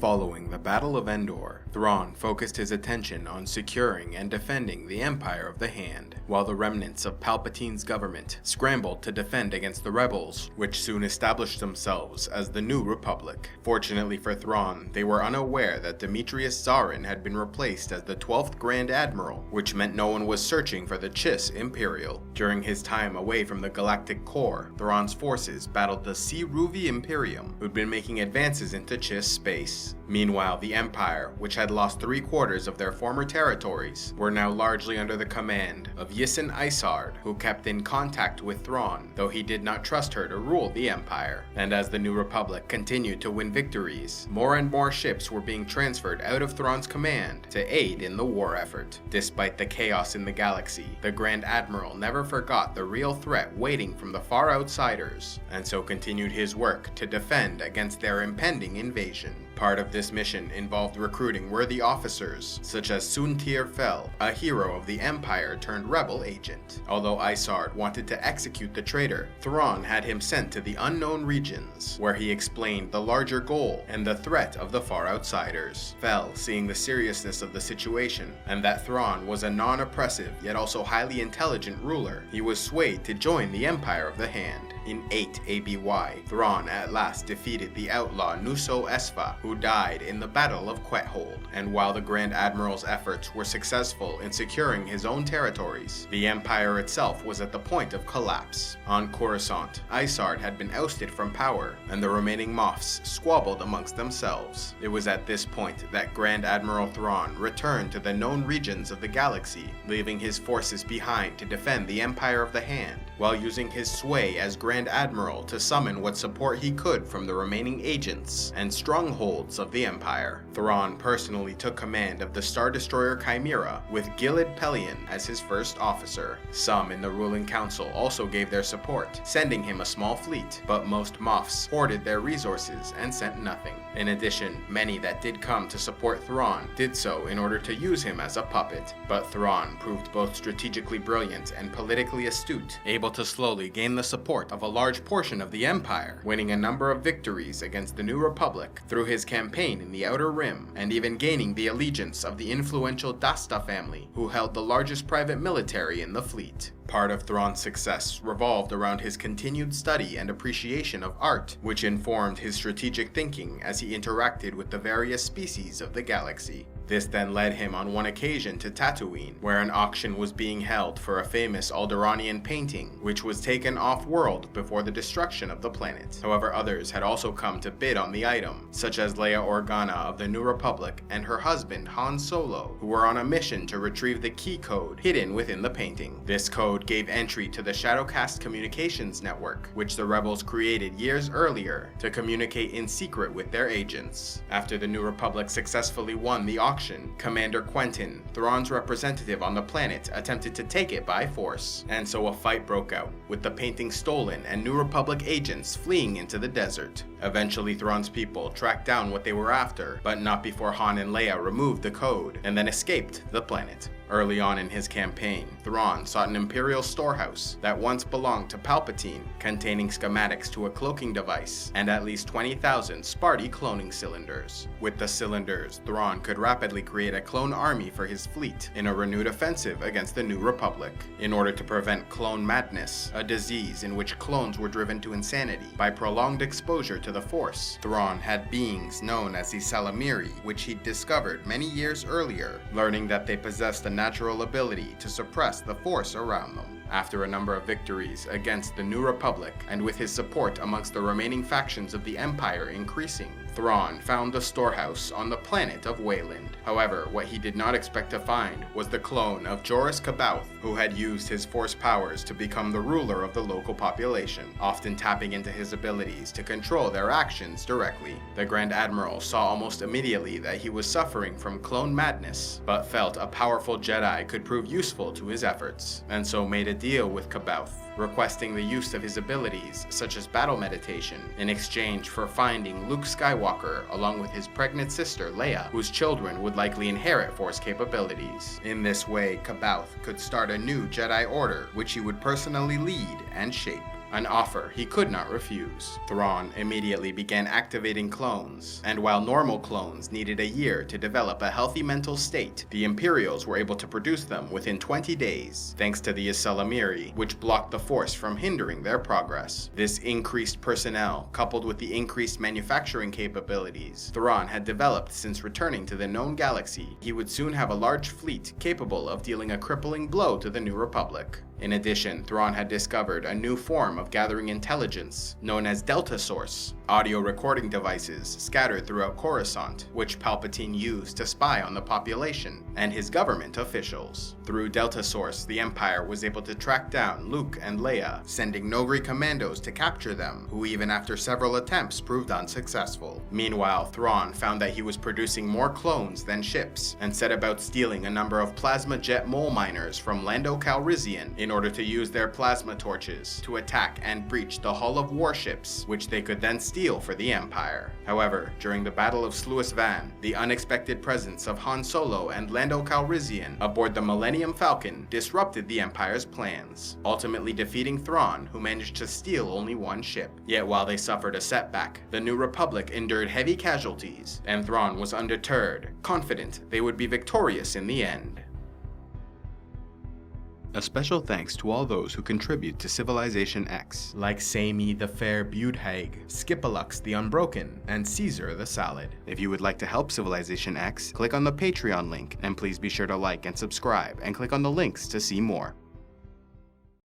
Following the Battle of Endor, Thrawn focused his attention on securing and defending the Empire of the Hand, while the remnants of Palpatine's government scrambled to defend against the rebels, which soon established themselves as the New Republic. Fortunately for Thrawn, they were unaware that Demetrius Zarin had been replaced as the 12th Grand Admiral, which meant no one was searching for the Chiss Imperial. During his time away from the Galactic Core, Thrawn's forces battled the Ruvi Imperium, who'd been making advances into Chiss space. Meanwhile, the Empire, which had lost 3/4 of their former territories, were now largely under the command of YSANNE ISARD, who kept in contact with Thrawn, though he did not trust her to rule the Empire. And as the New Republic continued to win victories, more and more ships were being transferred out of Thrawn's command to aid in the war effort. Despite the chaos in the galaxy, the Grand Admiral never forgot the real threat waiting from the far outsiders, and so continued his work to defend against their impending invasion. Part of this mission involved recruiting worthy officers, such as SOONTIR, a hero of the Empire turned rebel agent. Although ISARD wanted to execute the traitor, Thrawn had him sent to the Unknown Regions, where he explained the larger goal and the threat of the far outsiders. Seeing the seriousness of the situation, and that Thrawn was a non-oppressive yet also highly intelligent ruler, he was swayed to join the Empire of the Hand. In 8 ABY, Thrawn at last defeated the outlaw Nuso Esfa, who died in the Battle of Quethold, and while the Grand Admiral's efforts were successful in securing his own territories, the Empire itself was at the point of collapse. On Coruscant, ISARD had been ousted from power, and the remaining Moffs squabbled amongst themselves. It was at this point that Grand Admiral Thrawn returned to the known regions of the galaxy, leaving his forces behind to defend the Empire of the Hand, while using his sway as Grand Admiral to summon what support he could from the remaining agents and strongholds of the Empire. Thrawn personally took command of the Star Destroyer Chimera, with Gilad Pellaeon as his first officer. Some in the ruling council also gave their support, sending him a small fleet, but most Moffs hoarded their resources and sent nothing. In addition, many that did come to support Thrawn did so in order to use him as a puppet, but Thrawn proved both strategically brilliant and politically astute, able to slowly gain the support of a large portion of the Empire, winning a number of victories against the New Republic through his campaign in the Outer Rim, and even gaining the allegiance of the influential Dasta family, who held the largest private military in the fleet. Part of Thrawn's success revolved around his continued study and appreciation of art, which informed his strategic thinking as he interacted with the various species of the galaxy. This then led him on one occasion to Tatooine, where an auction was being held for a famous Alderaanian painting, which was taken off-world before the destruction of the planet. However, others had also come to bid on the item, such as Leia Organa of the New Republic and her husband Han Solo, who were on a mission to retrieve the key code hidden within the painting. This code gave entry to the Shadowcast communications network, which the rebels created years earlier to communicate in secret with their agents. After the New Republic successfully won the auction, Commander Quentin, Thrawn's representative on the planet, attempted to take it by force, and so a fight broke out, with the painting stolen and New Republic agents fleeing into the desert. Eventually, Thrawn's people tracked down what they were after, but not before Han and Leia removed the code, and then escaped the planet. Early on in his campaign, Thrawn sought an Imperial storehouse that once belonged to Palpatine, containing schematics to a cloaking device and at least 20,000 Sparty cloning cylinders. With the cylinders, Thrawn could rapidly create a clone army for his fleet in a renewed offensive against the New Republic. In order to prevent clone madness, a disease in which clones were driven to insanity by prolonged exposure to the Force, Thrawn had beings known as the Salamiri, which he'd discovered many years earlier, learning that they possessed a natural ability to suppress the Force around them. After a number of victories against the New Republic, and with his support amongst the remaining factions of the Empire increasing, Thrawn found the storehouse on the planet of Wayland. However, what he did not expect to find was the clone of Joruus C'baoth, who had used his Force powers to become the ruler of the local population, often tapping into his abilities to control their actions directly. The Grand Admiral saw almost immediately that he was suffering from clone madness, but felt a powerful Jedi could prove useful to his efforts, and so made a deal with C'baoth, requesting the use of his abilities, such as battle meditation, in exchange for finding Luke Skywalker along with his pregnant sister Leia, whose children would likely inherit Force capabilities. In this way, C'baoth could start a new Jedi Order, which he would personally lead and shape. an offer he could not refuse. Thrawn immediately began activating clones, and while normal clones needed a year to develop a healthy mental state, the Imperials were able to produce them within 20 days, thanks to the Ysalamiri, which blocked the Force from hindering their progress. This increased personnel, coupled with the increased manufacturing capabilities Thrawn had developed since returning to the known galaxy, he would soon have a large fleet capable of dealing a crippling blow to the New Republic. In addition, Thrawn had discovered a new form of gathering intelligence, known as Delta Source, audio recording devices scattered throughout Coruscant, which Palpatine used to spy on the population and his government officials. Through Delta Source, the Empire was able to track down Luke and Leia, sending Nogri commandos to capture them, who even after several attempts proved unsuccessful. Meanwhile, Thrawn found that he was producing more clones than ships, and set about stealing a number of plasma jet mole miners from LANDO CALRISSIAN in order to use their plasma torches to attack and breach the hull of warships, which they could then steal for the Empire. However, during the Battle of Sluis Van, the unexpected presence of Han Solo and LANDO CALRISSIAN aboard the Millennium Falcon disrupted the Empire's plans, ultimately defeating Thrawn, who managed to steal only one ship. Yet while they suffered a setback, the New Republic endured heavy casualties, and Thrawn was undeterred, confident they would be victorious in the end. A special thanks to all those who contribute to CivilizationEx, like Samey the Fair Budhag, Skipalux the Unbroken, and Caesar the Salad. If you would like to help CivilizationEx, click on the Patreon link, and please be sure to like and subscribe, and click on the links to see more.